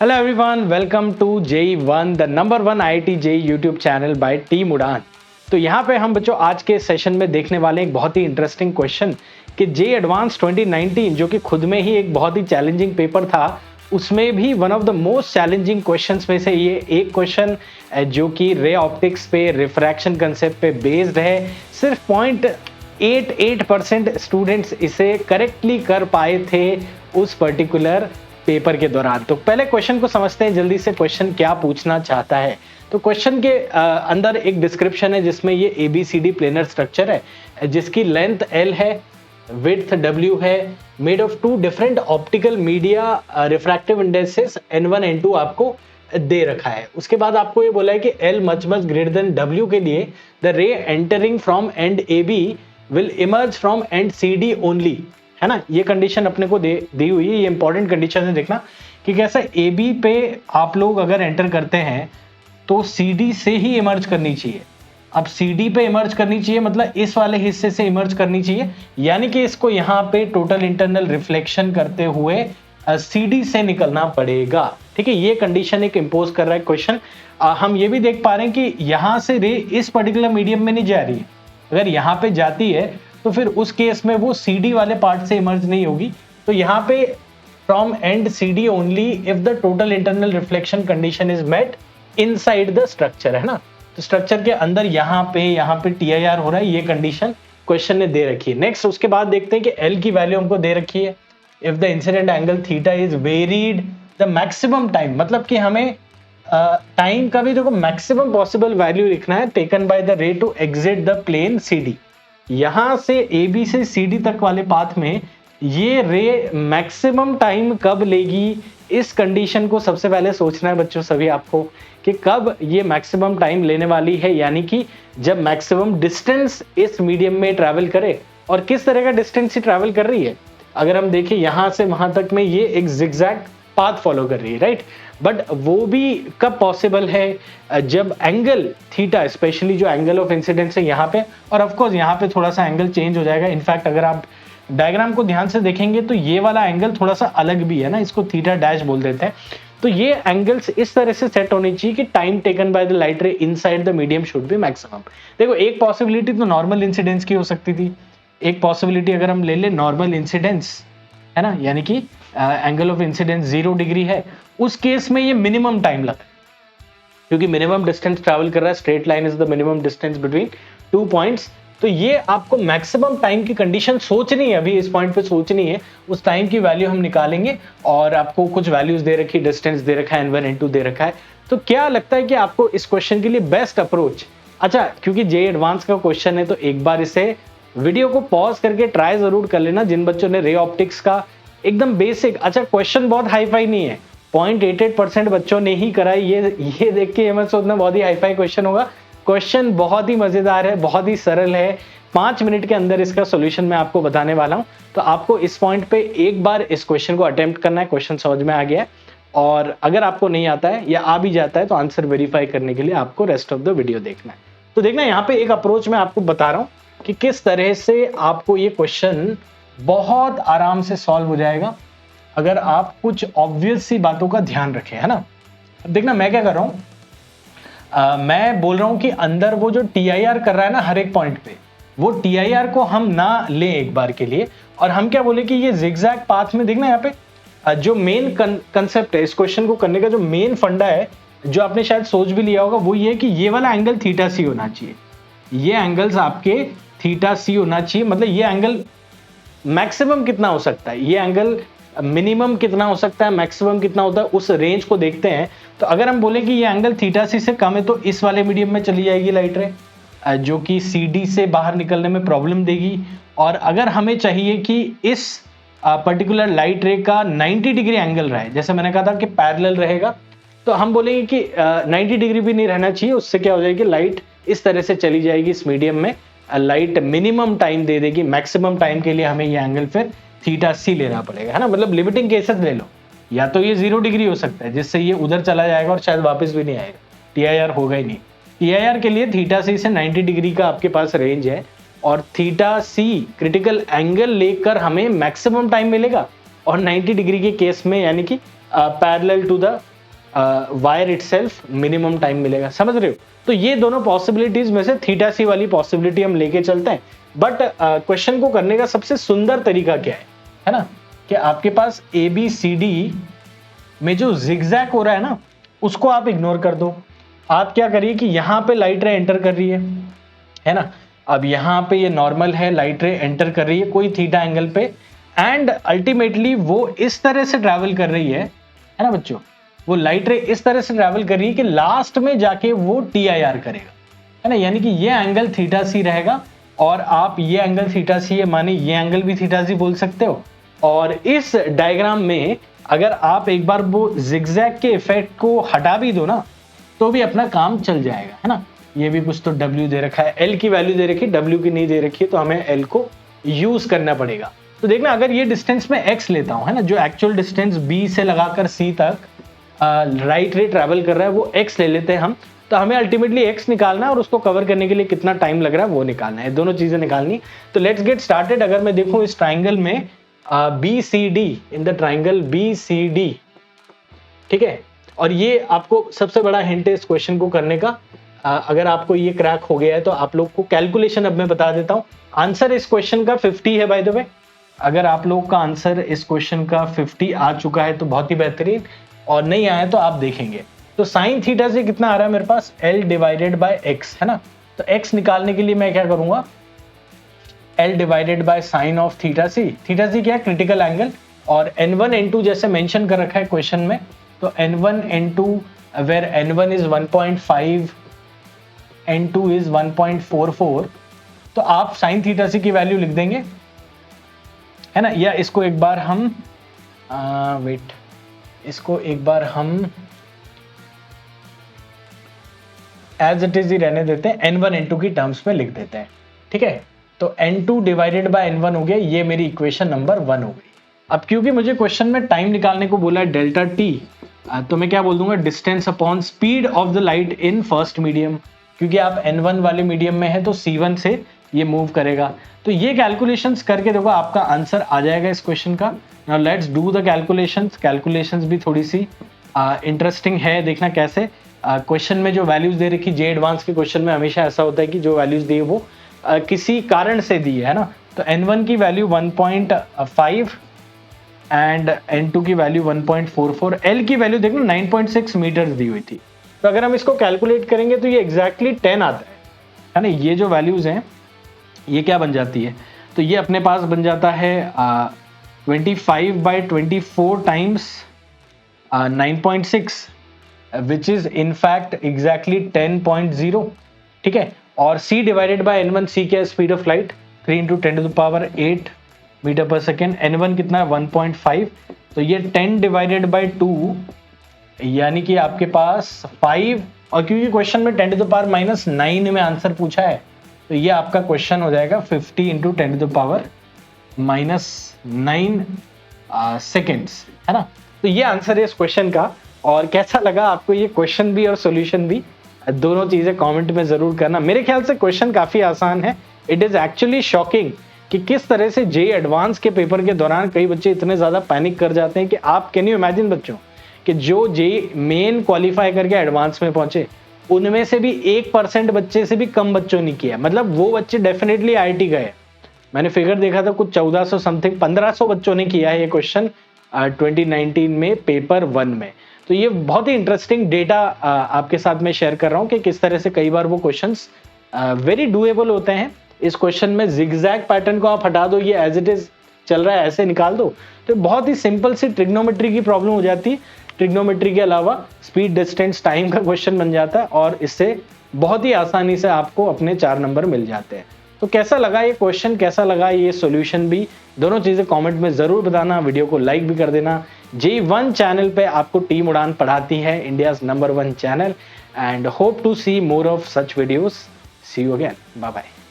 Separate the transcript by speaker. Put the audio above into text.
Speaker 1: Hello everyone, welcome to JEE1, the number one IIT JEE YouTube channel by team उड़ान। तो यहाँ पे हम बच्चों आज के सेशन में देखने वाले एक बहुत ही इंटरेस्टिंग क्वेश्चन कि JEE एडवांस 2019 जो कि खुद में ही एक बहुत ही चैलेंजिंग पेपर था, उसमें भी one of the most challenging questions में से ये एक क्वेश्चन जो कि रे ऑप्टिक्स पे रिफ्रैक्शन कंसेप्ट पे बेस्ड है। सिर्फ 0.88% स्टूडेंट्स इसे करेक्टली कर पाए थे उस पर्टिकुलर पेपर के दौरान। तो पहले क्वेश्चन को समझते हैं जल्दी से, क्वेश्चन क्या पूछना चाहता है। तो क्वेश्चन के अंदर एक डिस्क्रिप्शन है जिसमें ये ABCD प्लेनर स्ट्रक्चर है जिसकी लेंथ L है, विड्थ W है, made of two different optical media refractive indexes N1 N2 आपको दे रखा है। उसके बाद आपको ये बोला है कि L much greater than W के लिए द रे entering from and AB will emerge from end CD only, है ना। ये कंडीशन अपने को दी हुई है। ये इंपॉर्टेंट कंडीशन है, देखना कि कैसा AB पे आप लोग अगर एंटर करते हैं तो CD से ही इमर्ज करनी चाहिए। अब CD पे इमर्ज करनी चाहिए मतलब इस वाले हिस्से से इमर्ज करनी चाहिए, यानी कि इसको यहाँ पे टोटल इंटरनल रिफ्लेक्शन करते हुए CD से निकलना पड़ेगा। ठीक है, ये कंडीशन एक इंपोज कर रहा है क्वेश्चन। हम ये भी देख पा रहे हैं कि यहाँ से रे इस पर्टिकुलर मीडियम में नहीं जा रही है। अगर यहाँ पे जाती है तो फिर उस केस में वो CD वाले पार्ट से इमर्ज नहीं होगी। तो यहाँ पे from end CD only if the total internal reflection condition is met inside the structure, है ना। तो स्ट्रक्चर के अंदर यहाँ पे TIR हो रहा है, ये कंडीशन क्वेश्चन ने दे रखी है। नेक्स्ट उसके बाद देखते हैं कि L की वैल्यू हमको दे रखी है। If the incident angle theta is varied the maximum time, मतलब कि हमें टाइम का भी देखो मैक्सिमम पॉसिबल वैल्यू लिखना है, taken by the ray to exit the plane CD। यहां से AB से CD तक वाले पाथ में ये रे मैक्सिमम टाइम कब लेगी, इस कंडीशन को सबसे पहले सोचना है बच्चों सभी आपको कि कब ये मैक्सिमम टाइम लेने वाली है, यानी कि जब मैक्सिमम डिस्टेंस इस मीडियम में ट्रैवल करे। और किस तरह का डिस्टेंस ही ट्रैवल कर रही है, अगर हम देखें यहां से वहां तक में ये एक जिगजैग पाथ फॉलो कर रही है, राइट। बट वो भी कब पॉसिबल है, जब एंगल थीटा, स्पेशली जो एंगल ऑफ इंसिडेंस है यहाँ पे, और ऑफ कोर्स यहाँ पे थोड़ा सा एंगल चेंज हो जाएगा। इनफैक्ट अगर आप डायग्राम को ध्यान से देखेंगे तो ये वाला एंगल थोड़ा सा अलग भी है ना, इसको थीटा डैश बोल देते हैं। तो ये एंगल्स इस तरह से सेट होनी चाहिए कि time taken by the light रे inside the medium should be maximum. देखो एक पॉसिबिलिटी तो नॉर्मल इंसिडेंस की हो सकती थी, एक पॉसिबिलिटी अगर हम ले ले नॉर्मल इंसिडेंस, है ना, यानी कि एंगल ऑफ इंसिडेंस 0 डिग्री है, उस केस में ये मिनिमम टाइम लगा क्योंकि मिनिमम डिस्टेंस ट्रैवल कर रहा है। Straight line is the minimum distance between 2 points. तो ये आपको मैक्सिमम टाइम की कंडीशन सोचनी है, अभी इस पॉइंट पे सोचनी है। उस टाइम की वैल्यू हम निकालेंगे और आपको कुछ वैल्यूज दे रखी, डिस्टेंस दे रखा है, N1 N2 दे रखा है। तो क्या लगता है कि आपको इस क्वेश्चन के लिए बेस्ट अप्रोच, अच्छा क्योंकि JEE एडवांस का क्वेश्चन है तो एक बार इसे वीडियो को पॉज करके ट्राई जरूर कर लेना जिन बच्चों ने रे ऑप्टिक्स का एकदम बेसिक, अच्छा क्वेश्चन बहुत हाई फाई नहीं है, 0.88% बच्चों ने ही करा है। ये देख के मत सोचना बहुत ही हाई फाई क्वेश्चन होगा। क्वेश्चन बहुत ही मजेदार है, बहुत ही सरल है। 5 मिनट के अंदर इसका सॉल्यूशन मैं आपको बताने वाला हूं। तो आपको इस पॉइंट पे एक बार इस क्वेश्चन को अटेम्प्ट करना है, क्वेश्चन समझ में आ गया है। और अगर आपको नहीं आता है या आ भी जाता है तो आंसर वेरीफाई करने के लिए आपको रेस्ट ऑफ द वीडियो देखना है। तो देखना यहाँ पे एक अप्रोच मैं आपको बता रहा हूँ कि किस तरह से आपको ये क्वेश्चन बहुत आराम से सॉल्व हो जाएगा अगर आप कुछ ऑब्वियस सी बातों का ध्यान रखें, है ना। अब देखना मैं क्या कर रहा हूं, मैं बोल रहा हूं कि अंदर वो जो TIR कर रहा है ना हर एक पॉइंट पे, वो TIR को हम ना लें एक बार के लिए, और हम क्या बोले कि ये जिगजैग पाथ में देखना यहाँ पे जो मेन कंसेप्ट है इस क्वेश्चन को करने का, जो मेन फंडा है जो आपने शायद सोच भी लिया होगा, वो ये कि ये वाला एंगल थीटा C होना चाहिए। ये एंगल्स आपके थीटा C होना चाहिए, मतलब ये एंगल मैक्सिमम कितना हो सकता है, ये एंगल मिनिमम कितना हो सकता है, मैक्सिमम कितना होता है, उस रेंज को देखते हैं। तो अगर हम बोले कि ये एंगल थीटा C से कम है तो इस वाले मीडियम में चली जाएगी लाइट रे, जो कि CD से बाहर निकलने में प्रॉब्लम देगी। और अगर हमें चाहिए कि इस पर्टिकुलर लाइट रे का 90 डिग्री एंगल रहे, जैसे मैंने कहा था कि पैरेलल रहेगा, तो हम बोलेंगे कि 90 डिग्री भी नहीं रहना चाहिए। उससे क्या हो जाएगी, लाइट इस तरह से चली जाएगी इस मीडियम में, लाइट मिनिमम टाइम दे देगी, मैक्सिमम टाइम के लिए हमें ये एंगल फिर थीटा C लेना पड़ेगा, है ना। मतलब लिमिटिंग केसेस ले लो, या तो ये 0 डिग्री हो सकता है जिससे ये उधर चला जाएगा और शायद वापस भी नहीं आएगा, TIR होगा ही नहीं। TIR के लिए थीटा C से 90 डिग्री का आपके पास रेंज है, और थीटा C क्रिटिकल एंगल लेकर हमें मैक्सिमम टाइम मिलेगा, और 90 डिग्री के केस में यानी कि parallel to the wire itself minimum time मिलेगा, समझ रहे हो। तो ये दोनों पॉसिबिलिटीज में से थीटा सी वाली पॉसिबिलिटी हम लेके चलते हैं। बट क्वेश्चन को करने का सबसे सुंदर तरीका क्या है ना, कि आपके पास ए बी सी डी में जो जिगजैग हो रहा है ना, उसको आप इग्नोर कर दो। आप क्या करिए कि यहाँ पे लाइट रे एंटर कर रही है ना, अब यहाँ पे ये नॉर्मल है, लाइट रे एंटर कर रही है कोई थीटा एंगल पे, एंड अल्टीमेटली वो इस तरह से ट्रैवल कर रही है ना बच्चों, वो लाइट रे इस तरह से ट्रैवल कर रही है कि लास्ट में जाके वो TIR करेगा, है ना, यानी कि ये एंगल थीटा सी रहेगा, और आप ये एंगल थीटा सी है माने ये एंगल भी थीटा सी बोल सकते हो। और इस डायग्राम में अगर आप एक बार वो जिगजैग के इफेक्ट को हटा भी दो ना, तो भी अपना काम चल जाएगा, है ना। ये भी कुछ तो W दे रखा है, L की वैल्यू दे रखी है, W की नहीं दे रखी है, तो हमें L को यूज करना पड़ेगा। तो देखना, अगर ये डिस्टेंस में X लेता हूं, है ना, जो एक्चुअल डिस्टेंस B से लगाकर C तक राइट रे ट्रैवल कर रहा है वो X ले लेते हैं हम, तो हमें अल्टीमेटली X निकालना है और उसको कवर करने के लिए कितना टाइम लग रहा है वो निकालना है, दोनों चीजें निकालनी। तो लेट्स गेट स्टार्टेड। अगर मैं देखूं इस ट्राइंगल में BCD, in the triangle BCD, ठीक है, और ये आपको सबसे बड़ा हिंट है इस क्वेश्चन को करने का। अगर आपको ये क्रैक हो गया है तो आप लोग को कैलकुलेशन अब मैं बता देता हूं। आंसर इस क्वेश्चन का 50 है बाय द वे। अगर आप लोग का आंसर इस क्वेश्चन का 50 आ चुका है तो बहुत ही बेहतरीन, और नहीं आया तो आप देखेंगे। तो साइन थीटा से कितना आ रहा है मेरे पास, L डिवाइडेड बाय X, है ना। तो X निकालने के लिए मैं क्या करूंगा, L divided by sine of theta C. Theta C क्या है, क्रिटिकल एंगल, और N1 N2 जैसे मेंशन कर रखा है क्वेश्चन में, तो N1 N2 where N1 is 1.5, N2 is 1.44, तो आप साइन थीटा सी की वैल्यू लिख देंगे, है ना। या इसको एक बार हम इसको एक बार हम एज इट इज ही रहने देते हैं, N1 N2 की टर्म्स में लिख देते हैं, ठीक है। तो N2 डिवाइडेड बाय N1 हो गया, ये मेरी इक्वेशन नंबर 1 हो गई। अब क्योंकि मुझे क्वेश्चन में टाइम निकालने को बोला है डेल्टा टी, तो मैं क्या बोल दूंगा, distance upon speed of the light in first medium, क्योंकि आप N1 वाले मीडियम में है तो C1 से ये मूव करेगा। तो ये कैलकुलेशंस करके देखो आपका आंसर आ जाएगा इस क्वेश्चन का। Now let's do the calculations भी थोड़ी सी इंटरेस्टिंग है, देखना कैसे। क्वेश्चन में जो वैल्यूज दे रखी, जे एडवांस के क्वेश्चन में हमेशा ऐसा होता है कि जो वैल्यूज दी है वो किसी कारण से दी है ना। तो N1 की वैल्यू 1.5 एंड N2 की वैल्यू 1.44, L की वैल्यू देखो 9.6 मीटर दी हुई थी। तो अगर हम इसको कैलकुलेट करेंगे तो ये एग्जैक्टली 10 आता है ना। ये जो वैल्यूज हैं ये क्या बन जाती है, तो ये अपने पास बन जाता है 25/24 times 9.6, which is in fact exactly 10.0, ठीक है। और C divided by N1, C क्या है, स्पीड ऑफ लाइट, 3 × 10⁸ मीटर पर सेकेंड। N1 कितना है, 1.5, तो ये 10 डिवाइडेड बाय 2, यानी कि आपके पास 5, और क्योंकि क्वेश्चन में 10⁻⁹ में आंसर पूछा है, तो ये आपका क्वेश्चन हो जाएगा 50 × 10⁻⁹ सेकेंड्स, है ना। तो ये आंसर है इस क्वेश्चन का। और कैसा लगा आपको ये क्वेश्चन भी और सॉल्यूशन भी, दोनों चीजें कमेंट में जरूर करना। मेरे ख्याल से क्वेश्चन काफी आसान है। इट इज एक्चुअली शॉकिंग कि किस तरह से जे एडवांस के पेपर के दौरान कई बच्चे इतने ज्यादा पैनिक कर जाते हैं कि आप कैन यू इमेजिन बच्चों कि जो जे मेन क्वालिफाई करके एडवांस में पहुंचे उनमें से भी 1% बच्चे से भी कम बच्चों ने किया, मतलब वो बच्चे डेफिनेटली IIT गए। मैंने फिगर देखा था कुछ 1400 समथिंग 1500 बच्चों ने किया है ये क्वेश्चन 2019 में पेपर 1 में। तो ये बहुत ही इंटरेस्टिंग डेटा आपके साथ में शेयर कर रहा हूँ कि किस तरह से कई बार वो क्वेश्चंस वेरी डूएबल होते हैं। इस क्वेश्चन में जिगजैग पैटर्न को आप हटा दो, ये एज इट इज चल रहा है ऐसे निकाल दो, तो बहुत ही सिंपल सी ट्रिग्नोमेट्री की प्रॉब्लम हो जाती है। ट्रिग्नोमेट्री के अलावा स्पीड, डिस्टेंस, टाइम का क्वेश्चन बन जाता है और इससे बहुत ही आसानी से आपको अपने 4 नंबर मिल जाते हैं। तो कैसा लगा ये क्वेश्चन, कैसा लगा ये सॉल्यूशन भी, दोनों चीजें कमेंट में जरूर बताना। वीडियो को लाइक भी कर देना। J1 चैनल पे आपको टीम उड़ान पढ़ाती है, India's number 1 channel, and hope to see more of such videos. See you again, bye bye.